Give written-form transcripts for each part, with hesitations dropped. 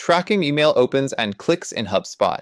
Tracking email opens and clicks in HubSpot.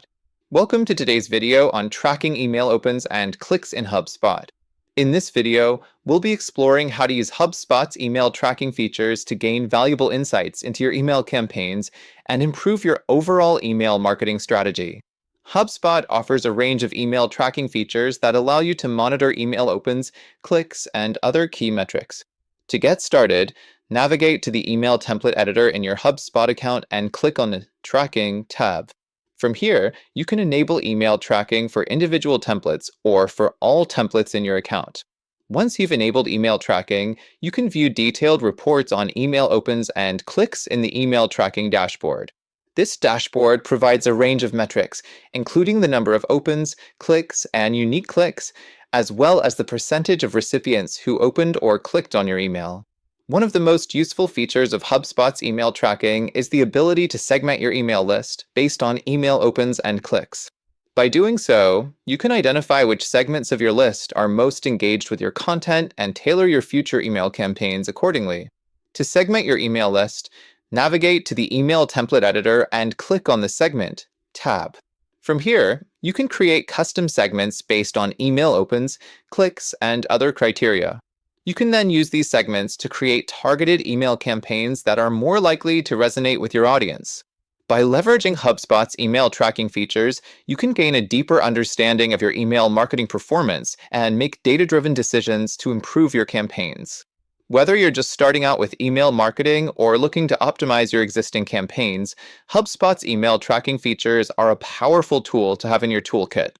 Welcome to today's video on tracking email opens and clicks in HubSpot. In this video, we'll be exploring how to use HubSpot's email tracking features to gain valuable insights into your email campaigns and improve your overall email marketing strategy. HubSpot offers a range of email tracking features that allow you to monitor email opens, clicks, and other key metrics. To get started, navigate to the email template editor in your HubSpot account and click on the Tracking tab. From here, you can enable email tracking for individual templates or for all templates in your account. Once you've enabled email tracking, you can view detailed reports on email opens and clicks in the email tracking dashboard. This dashboard provides a range of metrics, including the number of opens, clicks, and unique clicks, as well as the percentage of recipients who opened or clicked on your email. One of the most useful features of HubSpot's email tracking is the ability to segment your email list based on email opens and clicks. By doing so, you can identify which segments of your list are most engaged with your content and tailor your future email campaigns accordingly. To segment your email list, navigate to the Email Template Editor and click on the Segment tab. From here, you can create custom segments based on email opens, clicks, and other criteria. You can then use these segments to create targeted email campaigns that are more likely to resonate with your audience. By leveraging HubSpot's email tracking features, you can gain a deeper understanding of your email marketing performance and make data-driven decisions to improve your campaigns. Whether you're just starting out with email marketing or looking to optimize your existing campaigns, HubSpot's email tracking features are a powerful tool to have in your toolkit.